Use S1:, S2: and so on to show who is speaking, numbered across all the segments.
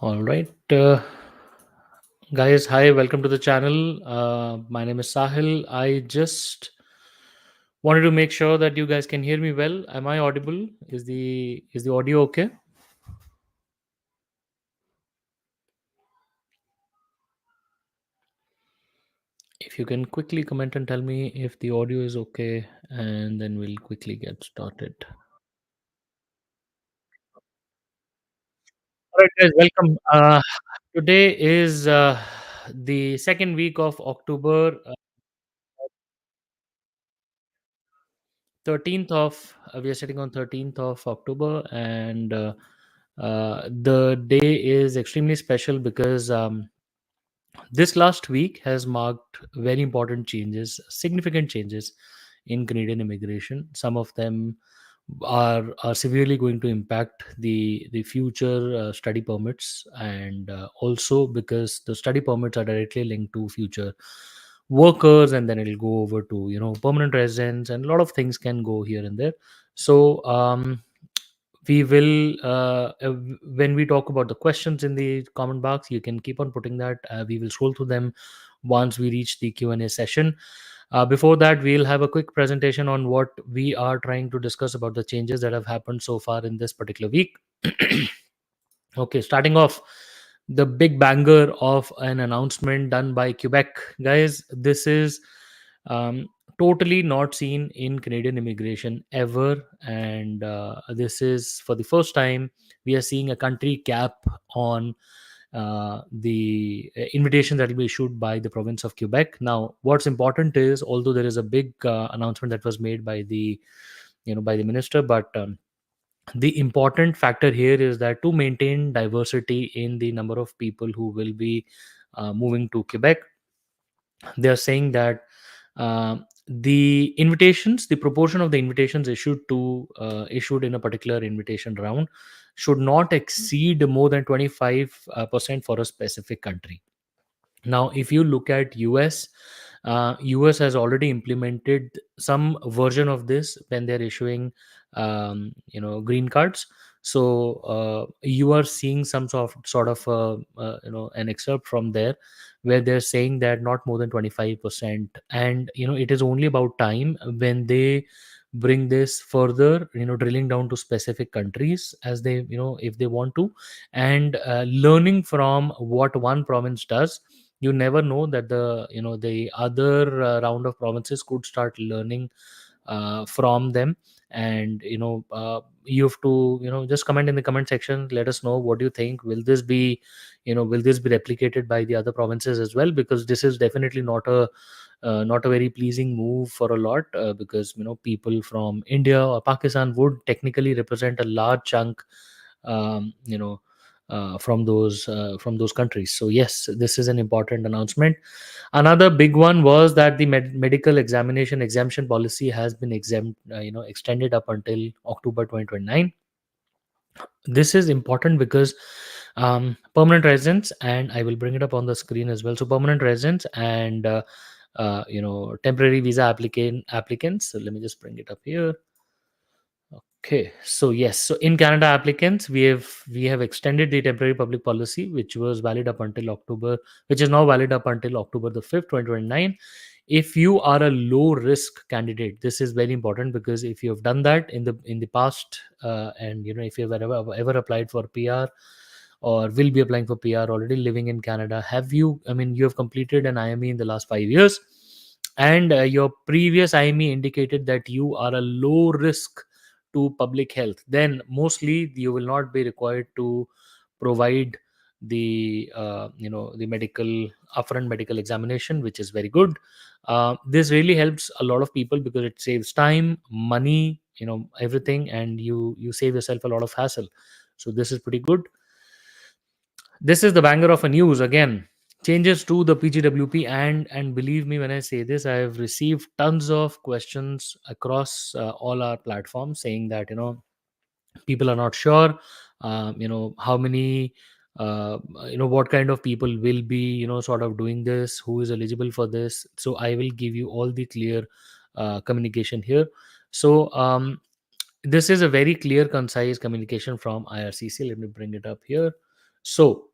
S1: All right. Guys, hi, welcome to the channel. My name is Sahil. I just wanted to make sure that you guys can hear me well. Am I audible? Is the audio okay? If you can quickly comment and tell me if the audio is okay, and then we'll quickly get started. All right, guys, welcome. Today is the second week of October, 13th of we are sitting on 13th of October, and the day is extremely special because this last week has marked very important changes, significant changes in Canadian immigration. Some of them are severely going to impact the future study permits, and also because the study permits are directly linked to future workers, and then it'll go over to permanent residents, and a lot of things can go here and there. So we will when we talk about the questions in the comment box, you can keep on putting that. We will scroll through them once we reach the Q&A session. Before that, we'll have a quick presentation on what we are trying to discuss about the changes that have happened so far in this particular week. Okay, starting off, the big banger of an announcement done by Quebec. Guys, this is um, totally not seen in Canadian immigration ever. And this is for the first time we are seeing a country cap on the invitation that will be issued by the province of Quebec. Now, what's important is, although there is a big announcement that was made by the by the minister, but the important factor here is that to maintain diversity in the number of people who will be moving to Quebec, they are saying that the invitations, the proportion of the invitations issued in a particular invitation round should not exceed more than 25% for a specific country. Now, if you look at US has already implemented some version of this when they're issuing, green cards. So you are seeing some sort of an excerpt from there where they're saying that not more than 25%, and it is only about time when they bring this further, drilling down to specific countries as they, if they want to, and learning from what one province does. You never know that the other round of provinces could start learning from them. And you have to just comment in the comment section, let us know what do you think. Will this be replicated by the other provinces as well? Because this is definitely not a very pleasing move for a lot, because people from India or Pakistan would technically represent a large chunk, um, you know from those countries. So yes, this is an important announcement. Another big one was that the medical examination exemption policy has been extended up until October 2029. This is important because permanent residents, and I will bring it up on the screen as well. So permanent residents and temporary visa applicants. So let me just bring it up here. Okay, so yes, so in Canada applicants, we have extended the temporary public policy, which was valid up until October, which is now valid up until October the 5th, 2029. If you are a low risk candidate, this is very important, because if you have done that in the past, and if you have ever applied for PR or will be applying for PR already living in Canada, you have completed an IME in the last 5 years, and your previous IME indicated that you are a low risk to public health, then mostly you will not be required to provide the medical upfront medical examination, which is very good. This really helps a lot of people because it saves time, money, everything, and you save yourself a lot of hassle. So this is pretty good. This is the banger of a news again. Changes to the PGWP, and believe me when I say this, I have received tons of questions across all our platforms saying that people are not sure, how many, what kind of people will be sort of doing this, who is eligible for this. So I will give you all the clear communication here. So this is a very clear, concise communication from IRCC. Let me bring it up here. So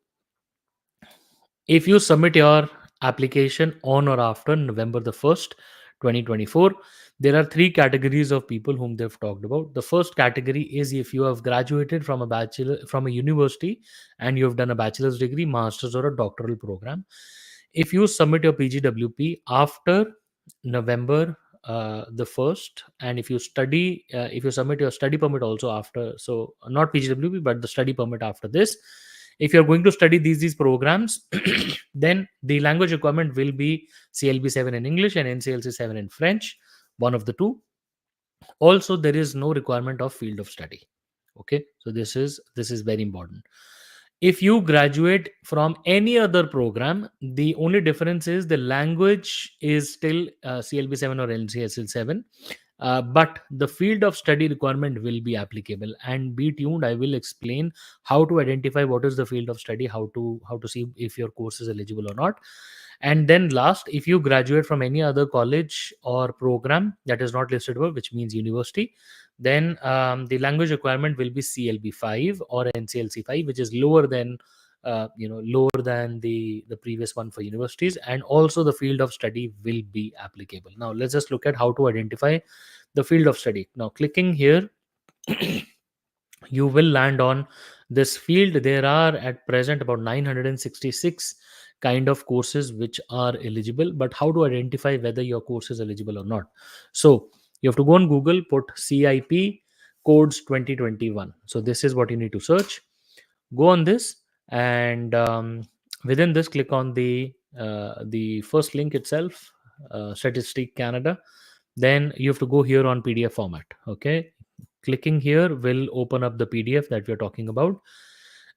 S1: If you submit your application on or after November the 1st, 2024, there are three categories of people whom they've talked about. The first category is if you have graduated from a university and you have done a bachelor's degree, master's, or a doctoral program. If you submit your PGWP after November the 1st, and if you submit your study permit also after, so not PGWP but the study permit after this, if you're going to study these programs, then the language requirement will be CLB 7 in English and NCLC 7 in French, one of the two. Also, there is no requirement of field of study. Okay, so this is very important. If you graduate from any other program, the only difference is the language is still CLB 7 or NCSL 7, but the field of study requirement will be applicable. And be tuned, I will explain how to identify what is the field of study, how to see if your course is eligible or not. And then last, if you graduate from any other college or program that is not listed above, which means university, then the language requirement will be CLB 5 or NCLC 5, which is lower than the previous one for universities. And also the field of study will be applicable. Now let's just look at how to identify the field of study. Now clicking here, you will land on this field. There are at present about 966 kind of courses which are eligible, but how to identify whether your course is eligible or not? So you have to go on Google, put CIP codes 2021. So this is what you need to search. Go on this, and within this, click on the first link itself, Statistic Canada. Then you have to go here on PDF format. Okay, clicking here will open up the PDF that we're talking about,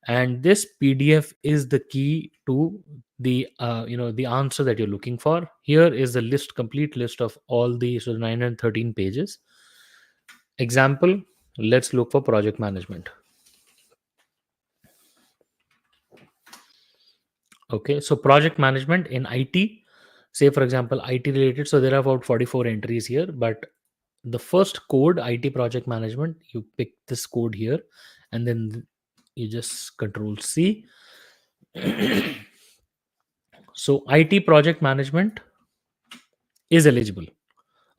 S1: and this PDF is the key to the answer that you're looking for. Here is the complete list of all the 913 pages. Example, let's look for project management. Okay, so project management in IT, say for example IT related, so there are about 44 entries here, but the first code, IT project management, you pick this code here, and then you just control C. So IT project management is eligible.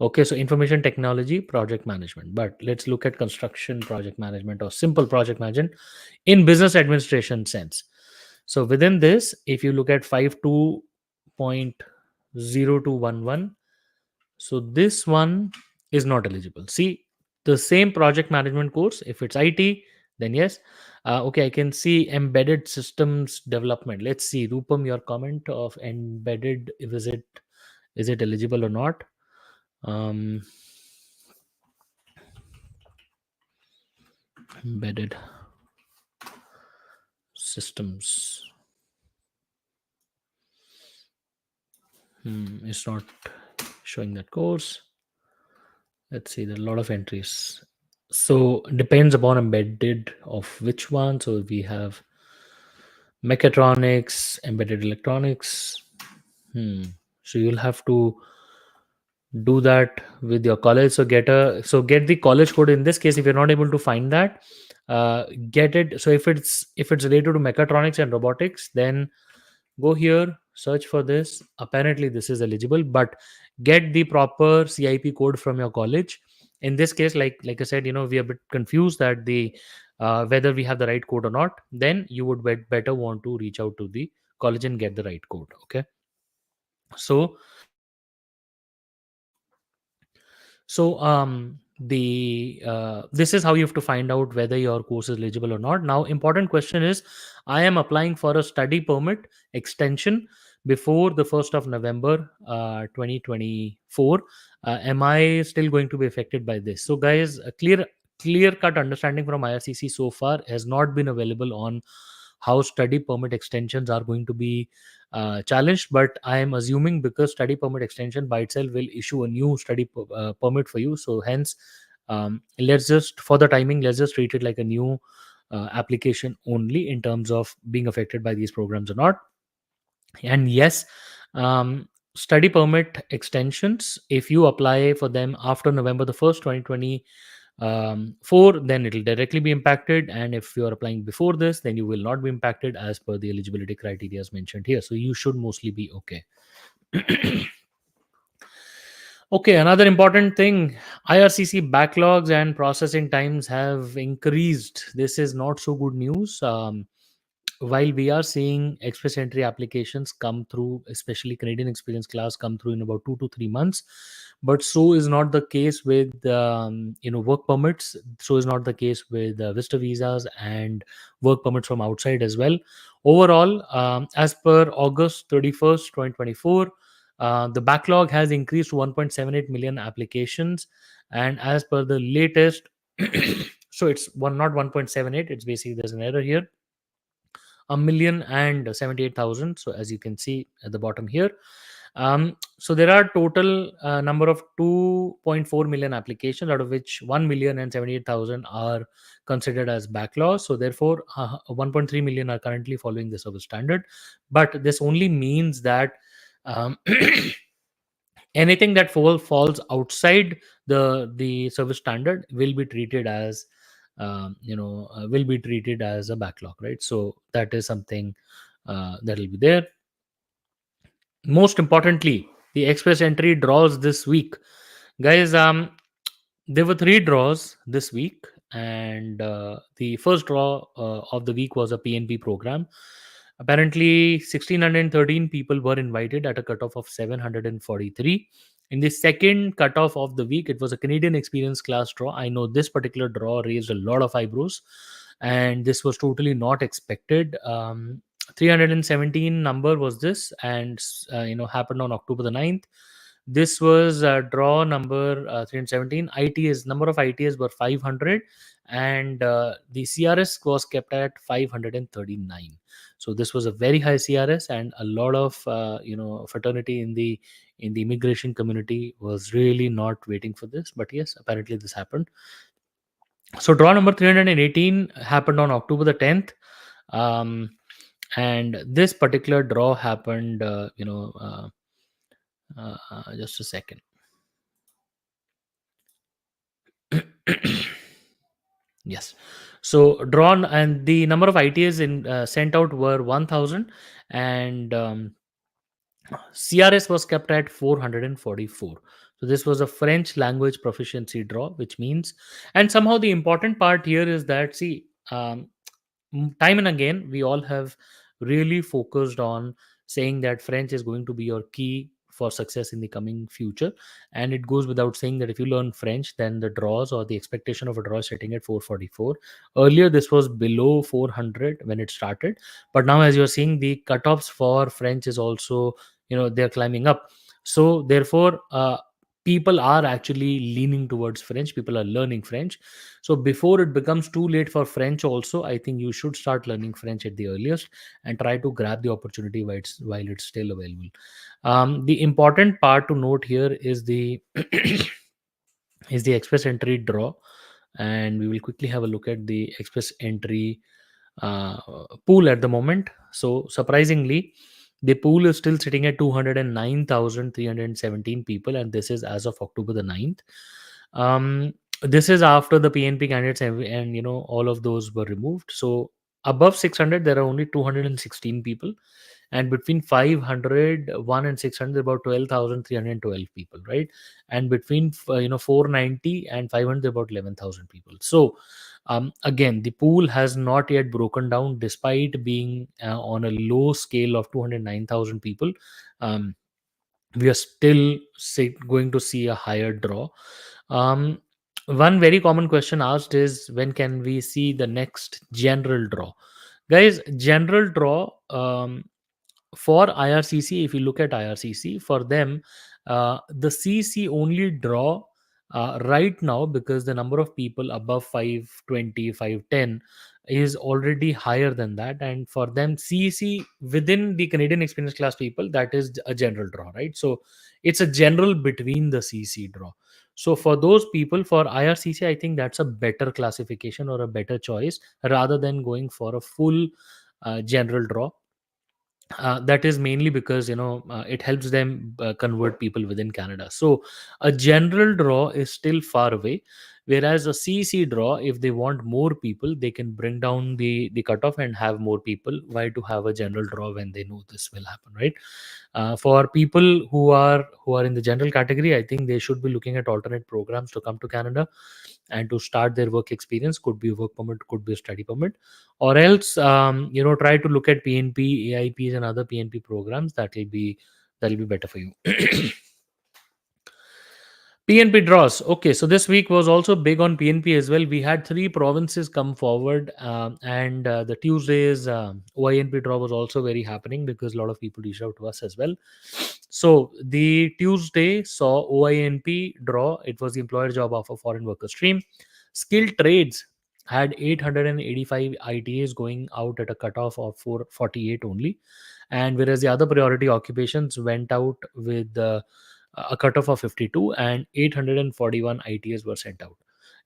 S1: Okay, so information technology project management, but let's look at construction project management or simple project management in business administration sense. So within this, if you look at 52.0211, so this one is not eligible. See, the same project management course, if it's IT, then yes. Okay, I can see embedded systems development. Let's see, Rupam, your comment of embedded, is it eligible or not? Um, Embedded systems. It's not showing that course. Let's see, there are a lot of entries. So depends upon embedded of which one. So we have mechatronics, embedded electronics. So you'll have to do that with your college. So get the college code. In this case, if you're not able to find that, get it. So if it's related to mechatronics and robotics, then go here, search for this. Apparently this is eligible, but get the proper CIP code from your college. In this case, like I said, we are a bit confused that the whether we have the right code or not. Then you would better want to reach out to the college and get the right code. Okay, so the this is how you have to find out whether your course is eligible or not. Now important question is, I am applying for a study permit extension before the 1st of November 2024. Am I still going to be affected by this? So guys, a clear cut understanding from IRCC so far has not been available on how study permit extensions are going to be challenged, but I am assuming because study permit extension by itself will issue a new permit for you. So hence, let's just, for the timing, let's just treat it like a new application only in terms of being affected by these programs or not. And yes, study permit extensions, if you apply for them after November the 1st, 2024, 4, then it will directly be impacted, and if you are applying before this, then you will not be impacted as per the eligibility criteria as mentioned here. So you should mostly be okay. Okay, another important thing, IRCC backlogs and processing times have increased. This is not so good news. While we are seeing express entry applications come through, especially Canadian experience class, come through in about 2 to 3 months, but so is not the case with work permits. So is not the case with visitor visas and work permits from outside as well. Overall, as per August 31st, 2024, the backlog has increased to 1.78 million applications, and as per the latest, so it's not 1.78. It's basically, there's an error here, 1,078,000. So as you can see at the bottom here, so there are total number of 2.4 million applications, out of which 1,078,000 are considered as backlogs. So therefore, 1.3 million are currently following the service standard. But this only means that um, anything that falls outside the service standard will be treated as a backlog, right? So that is something that will be there. Most importantly, the express entry draws this week, guys. There were 3 draws this week, and the first draw of the week was a PNP program. Apparently, 1,613 people were invited at a cutoff of 743. In the second cutoff of the week, it was a Canadian experience class draw. I know this particular draw raised a lot of eyebrows, and this was totally not expected. 317 number was this, and happened on October the 9th. This was draw number 317. ITS, number of ITS were 500, and the CRS was kept at 539. So this was a very high CRS, and a lot of fraternity in the immigration community was really not waiting for this. But yes, apparently this happened. So draw number 318 happened on October the 10th. Um, and this particular draw happened, just a second. Yes. So drawn, and the number of ITAs sent out were 1,000, and CRS was kept at 444. So this was a French language proficiency draw, which means, and somehow the important part here is that, see, time and again, we all have really focused on saying that French is going to be your key for success in the coming future. And it goes without saying that if you learn French, then the draws or the expectation of a draw is sitting at 444. Earlier, this was below 400 when it started. But now, as you're seeing, the cutoffs for French is also, they're climbing up. So therefore, people are actually leaning towards French. People are learning French. So before it becomes too late for French, also, I think you should start learning French at the earliest and try to grab the opportunity while it's still available. The important part to note here is the is the express entry draw, and we will quickly have a look at the express entry uh, pool at the moment. So surprisingly, the pool is still sitting at 209,317 people, and this is as of October the 9th. This is after the PNP candidates and all of those were removed. So above 600, there are only 216 people, and between 501 and 600, about 12,312 people, right? And between 490 and 500, about 11,000 people. So again, the pool has not yet broken down despite being on a low scale of 209,000 people. um, we are still going to see a higher draw. um, One very common question asked is, when can we see the next general draw? Guys, general draw, for IRCC, if you look at IRCC, for them, the CC only draw right now, because the number of people above 520, 510 is already higher than that. And for them, CC within the Canadian experience class people, that is a general draw, right? So it's a general between the CC draw. So for those people, for IRCC, I think that's a better classification or a better choice rather than going for a full general draw. That is mainly because it helps them convert people within Canada. So a general draw is still far away. Whereas a CEC draw, if they want more people, they can bring down the cutoff and have more people. Why to have a general draw when they know this will happen, right? For people who are in the general category, I think they should be looking at alternate programs to come to Canada and to start their work experience. Could be work permit, could be a study permit, or else try to look at PNP, AIPs, and other PNP programs. That'll be better for you. PNP draws. Okay, so this week was also big on PNP as well. We had three provinces come forward, and the Tuesday's OINP draw was also very happening because a lot of people reached out to us as well. So the Tuesday saw OINP draw. It was the employer job offer foreign worker stream. Skilled trades had 885 ITAs going out at a cutoff of 448 only, and whereas the other priority occupations went out with a cutoff of 52 and 841 ITAs were sent out.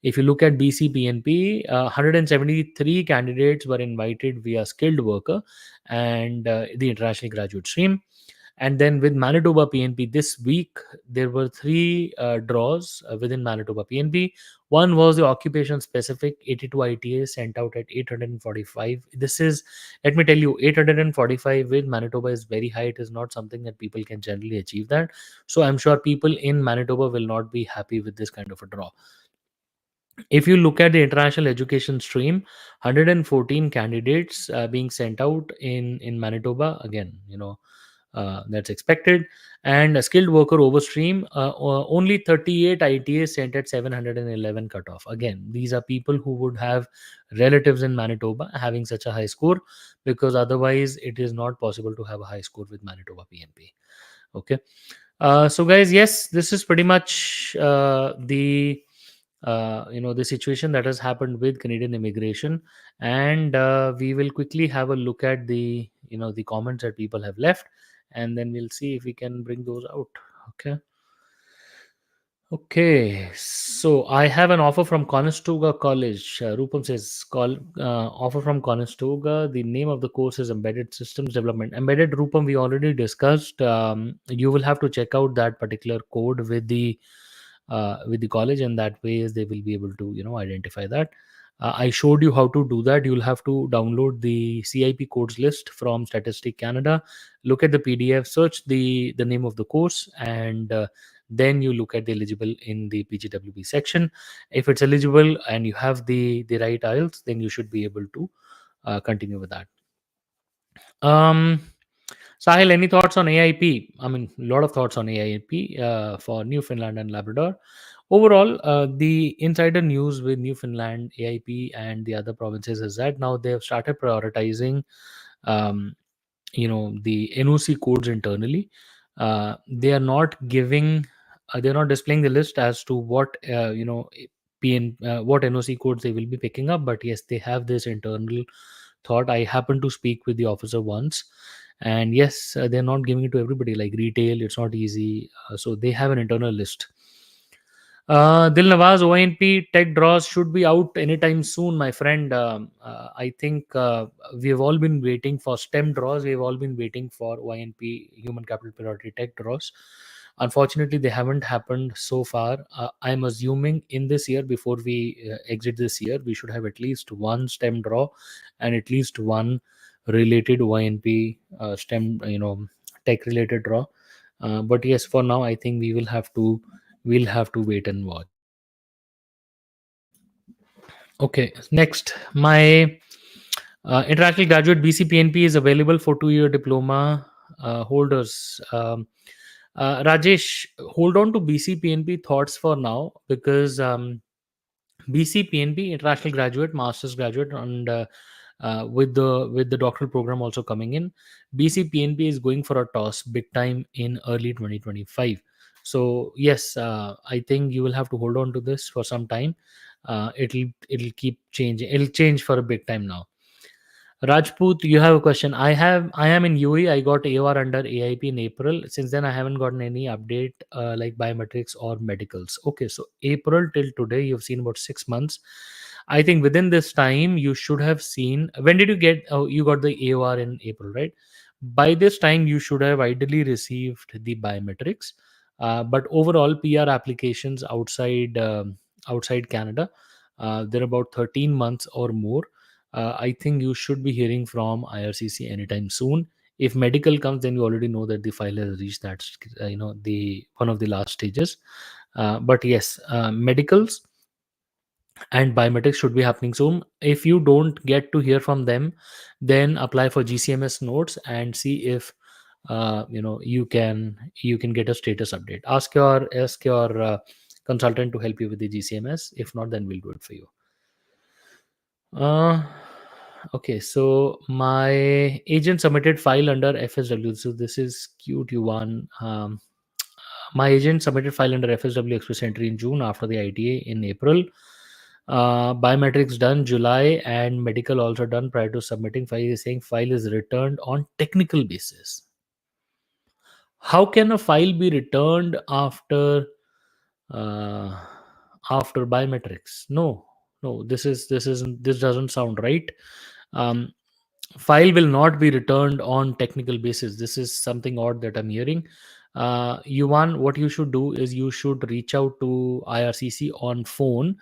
S1: If you look at BCPNP, 173 candidates were invited via skilled worker and the international graduate stream. And then with Manitoba PNP this week, there were three draws within Manitoba PNP. One was the occupation specific 82 ITA sent out at 845. This is, let me tell you, 845 with Manitoba is very high. It is not something that people can generally achieve that. So I'm sure people in Manitoba will not be happy with this kind of a draw. If you look at the international education stream, 114 candidates being sent out in Manitoba. Again, that's expected. And a skilled worker overstream, only 38 ITA sent at 711 cutoff. Again, these are people who would have relatives in Manitoba having such a high score, because otherwise it is not possible to have a high score with Manitoba PNP. Okay. So guys, yes, this is pretty much the situation that has happened with Canadian immigration, and we will quickly have a look at the comments that people have left, and then we'll see if we can bring those out. Okay. Okay, so I have an offer from Conestoga College. Rupam says, "Call offer from Conestoga. The name of the course is Embedded Systems Development." Embedded, Rupam, we already discussed. You will have to check out that particular code with the college, and that way they will be able to identify that. I showed you how to do that. You'll have to download the CIP codes list from Statistic Canada. Look at the PDF, search the name of the course, and then you look at the eligible in the PGWP section. If it's eligible and you have the right IELTS, then you should be able to continue with that. Sahil, any thoughts on AIP? I mean, a lot of thoughts on AIP for Newfoundland and Labrador. Overall, the insider news with Newfoundland, AIP, and the other provinces is that now they have started prioritizing, um, the NOC codes internally. They are not giving, they're not displaying the list as to what what NOC codes they will be picking up. But yes, they have this internal thought. I happened to speak with the officer once, and yes, they're not giving it to everybody. Like retail, it's not easy. So they have an internal list. Dil Nawaz, ONP tech draws should be out anytime soon, my friend. I think we have all been waiting for STEM draws. We have all been waiting for ONP Human Capital Priority Tech draws. Unfortunately, they haven't happened so far. I'm assuming in this year, before we exit this year, we should have at least one STEM draw and at least one related ONP STEM, tech related draw. But yes, for now, I think we'll have to wait and watch. Okay, next, my international graduate BCPNP is available for 2-year diploma holders. Rajesh, hold on to BCPNP thoughts for now, because BCPNP international graduate, master's graduate, and with the doctoral program also coming in, BCPNP is going for a toss big time in early 2025. So yes, I think you will have to hold on to this for some time. It'll keep changing. It'll change for a big time now. Rajput, you have a question. I am in UAE. I got AOR under AIP in April. Since then, I haven't gotten any update like biometrics or medicals. Okay, so April till today, you've seen about 6 months. I think within this time, you should have seen. When did you get? Oh, you got the AOR in April, right? By this time, you should have ideally received the biometrics. But overall, PR applications outside outside Canada, they're about 13 months or more. I think you should be hearing from IRCC anytime soon. If medical comes, then you already know that the file has reached that the one of the last stages. But yes, medicals and biometrics should be happening soon. If you don't get to hear from them, then apply for GCMS notes and see if you can get a status update. Ask your consultant to help you with the GCMS. If not, then we'll do it for you. uh okay, so my agent submitted file under FSW. So this is QT1. My agent submitted file under FSW express entry in June after the ITA in April. Biometrics done July and medical also done prior to submitting file. Is saying file is returned on technical basis. How can a file be returned uh, after biometrics? No, no. This doesn't sound right. Um, File will not be returned on technical basis. This is something odd that I'm hearing. Yuan, what you should do is you should reach out to IRCC on phone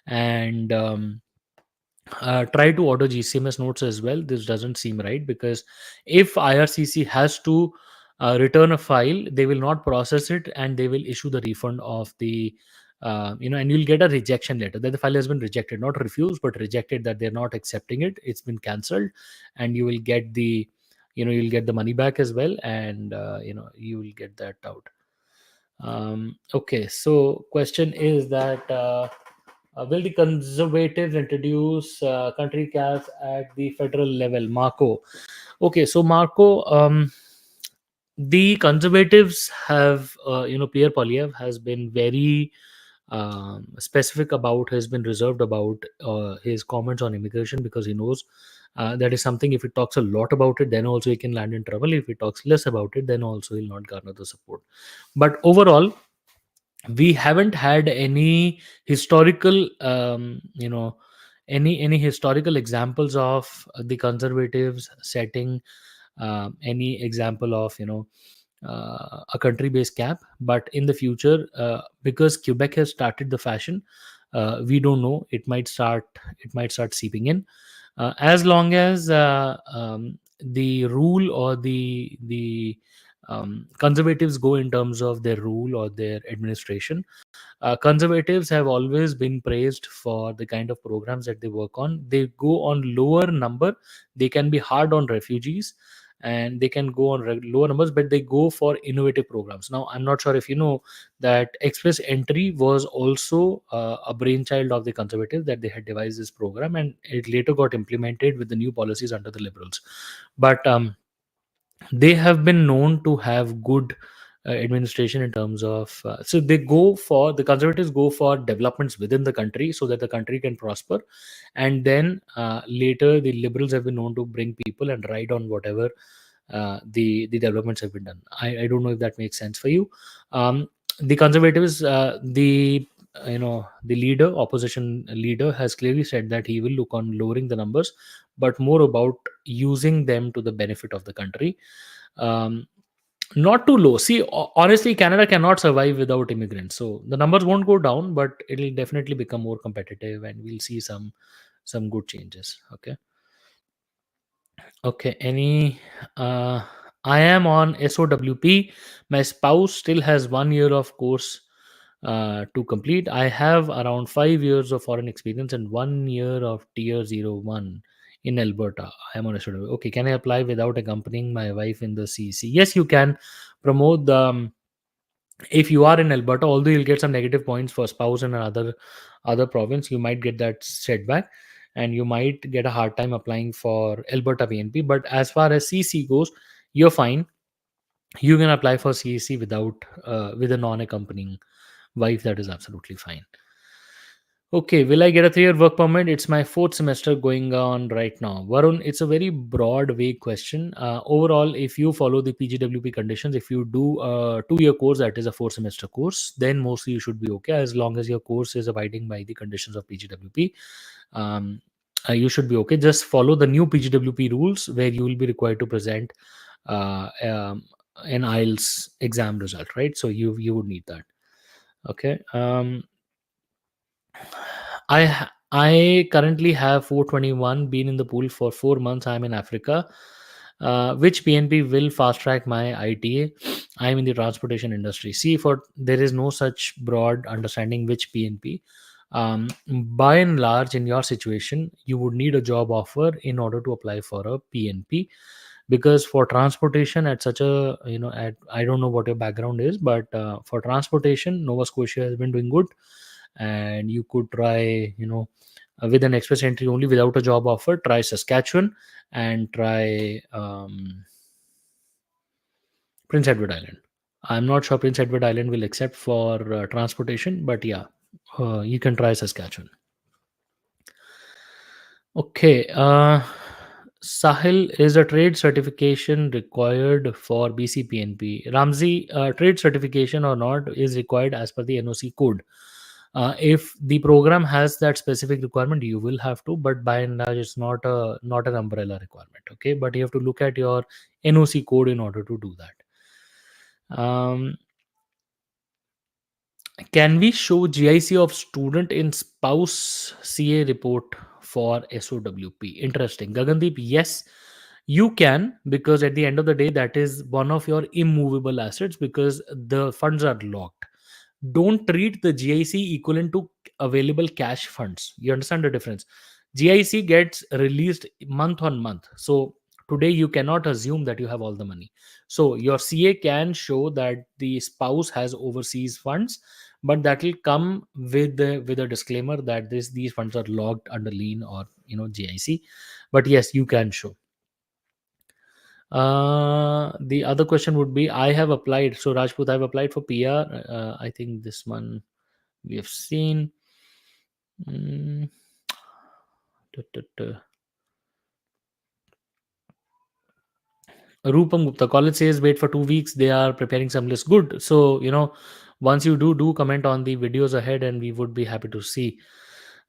S1: and try to order GCMS notes as well. This doesn't seem right, because if IRCC has to return a file, they will not process it and they will issue the refund of the and you'll get a rejection letter that the file has been rejected, not refused but rejected, that they're not accepting it, it's been cancelled, and you will get the you'll get the money back as well, and you will get that out. Okay, so question is that will the conservatives introduce country caps at the federal level? Marco. Okay, so Marco, the conservatives have, Pierre Polyev has been very specific about, has been reserved about his comments on immigration, because he knows that is something, if he talks a lot about it, then also he can land in trouble. If he talks less about it, then also he'll not garner the support. But overall, we haven't had any historical any historical examples of the conservatives setting any example of a country based cap. But in the future, because Quebec has started the fashion, we don't know, it might start seeping in, as long as the rule or the conservatives go in terms of their rule or their administration. Conservatives have always been praised for the kind of programs that they work on. They go on lower number, they can be hard on refugees, and they can go on lower numbers, but they go for innovative programs. Now, I'm not sure if you know that express entry was also a brainchild of the conservatives, that they had devised this program, and it later got implemented with the new policies under the liberals. But they have been known to have good administration in terms of so they go for, the conservatives go for developments within the country so that the country can prosper, and then later the liberals have been known to bring people and ride on whatever the developments have been done. I don't know if that makes sense for you. The conservatives, the leader, opposition leader, has clearly said that he will look on lowering the numbers, but more about using them to the benefit of the country. um, Not too low. See, honestly, Canada cannot survive without immigrants, so the numbers won't go down, but it'll definitely become more competitive, and we'll see some good changes. Okay, any I am on SOWP. My spouse still has 1 year of course to complete. I have around 5 years of foreign experience and 1 year of tier 01 in Alberta. I am on SOWP. Okay, can I apply without accompanying my wife in the CEC? Yes, you can. Promote the if you are in Alberta, although you'll get some negative points for spouse in another other province, you might get that setback, and you might get a hard time applying for Alberta PNP. But as far as CC goes, you're fine. You can apply for CEC without with a non-accompanying wife. That is absolutely fine. Okay, will I get a 3 year work permit? It's my fourth semester going on right now. Varun, it's a very broad, vague question. Overall, if you follow the PGWP conditions, if you do a 2 year course, that is a 4 semester course, then mostly you should be okay, as long as your course is abiding by the conditions of PGWP. Um, you should be okay. Just follow the new PGWP rules, where you will be required to present uh, um, an IELTS exam result, right? So you would need that. Okay. I currently have 421, been in the pool for 4 months. I'm in Africa. Which PNP will fast track my ITA? I'm in the transportation industry. See, for there is no such broad understanding which PNP. By and large, in your situation, you would need a job offer in order to apply for a PNP, because for transportation at such a, at, I don't know what your background is, but for transportation, Nova Scotia has been doing good, and you could try, with an express entry only without a job offer, try Saskatchewan and try Prince Edward Island. I'm not sure Prince Edward Island will accept for transportation, but yeah, you can try Saskatchewan. Okay. Sahil, is a trade certification required for BCPNP? Ramzi, trade certification or not is required as per the NOC code. If the program has that specific requirement, you will have to, but by and large, it's not an umbrella requirement. Okay, but you have to look at your NOC code in order to do that. Can we show GIC of student in spouse CA report for SOWP? Interesting. Gagandeep, yes, you can, because at the end of the day, that is one of your immovable assets because the funds are locked. Don't treat the GIC equivalent to available cash funds. You understand the difference? GIC gets released month on month. So today you cannot assume that you have all the money. So your CA can show that the spouse has overseas funds, but that will come with a disclaimer that these funds are logged under lien or GIC. But yes, you can show. The other question would be, I have applied. So Rajput, I've applied for PR. I think this one we have seen. Mm, duh, duh, duh. Rupam Gupta, college says wait for 2 weeks. They are preparing some list. Good. So, once you do comment on the videos ahead, and we would be happy to see.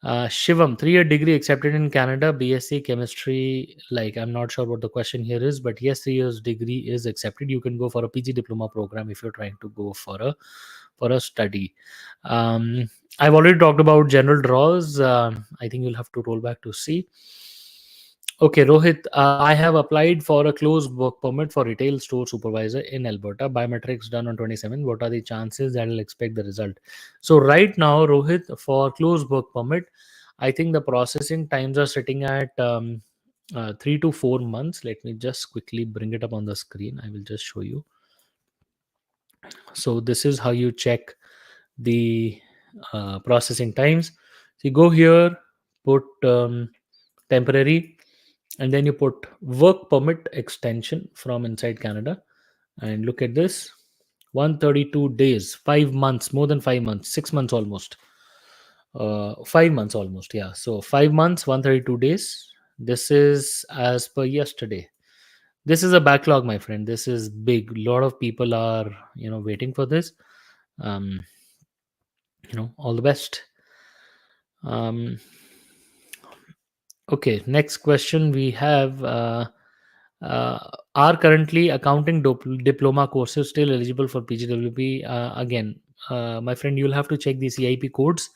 S1: Shivam, 3-year degree accepted in Canada, BSc chemistry. Like, I'm not sure what the question here is, but yes, 3 years degree is accepted. You can go for a PG diploma program if you're trying to go for a study. I've already talked about general draws. I think you'll have to roll back to see. Okay, Rohit, I have applied for a closed work permit for retail store supervisor in Alberta. Biometrics done on 27. What are the chances that I'll expect the result? So right now, Rohit, for closed work permit, I think the processing times are sitting at 3 to 4 months. Let me just quickly bring it up on the screen. I will just show you. So this is how you check the processing times. So you go here, put temporary, and then you put work permit extension from inside Canada, and look at this, 132 days, 5 months, more than 5 months, 6 months almost, 5 months almost, yeah. So 5 months, 132 days. This is as per yesterday. This is a backlog, my friend. This is big. A lot of people are waiting for this. um all the best. um Okay, next question we have. Are currently accounting diploma courses still eligible for PGWP? Again, my friend, you'll have to check the CIP codes,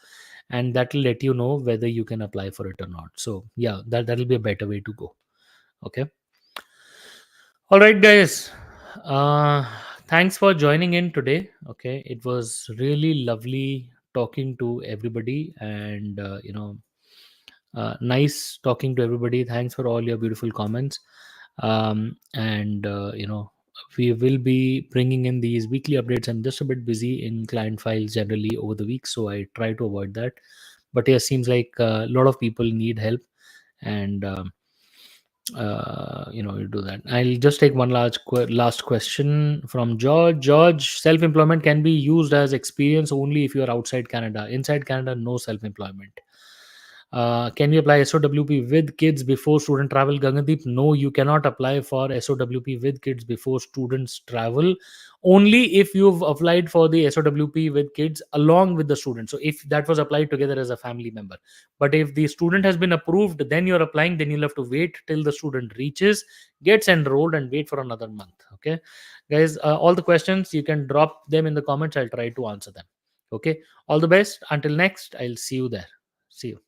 S1: and that will let you know whether you can apply for it or not. So yeah, that'll be a better way to go. Okay. All right, guys. Uh, Thanks for joining in today. Okay, it was really lovely talking to everybody, and nice talking to everybody. Thanks for all your beautiful comments. And we will be bringing in these weekly updates. I'm just a bit busy in client files generally over the week, so I try to avoid that. But yeah, seems like a lot of people need help, and you do that. I'll just take one last question from George. George, self-employment can be used as experience only if you are outside Canada. Inside Canada, no self-employment. Can we apply SOWP with kids before student travel? Gagandeep, no, you cannot apply for SOWP with kids before students travel. Only if you've applied for the SOWP with kids along with the student. So if that was applied together as a family member. But if the student has been approved, then you're applying, then you'll have to wait till the student reaches, gets enrolled, and wait for another month. Okay, guys, all the questions you can drop them in the comments. I'll try to answer them. Okay. All the best. Until next, I'll see you there. See you.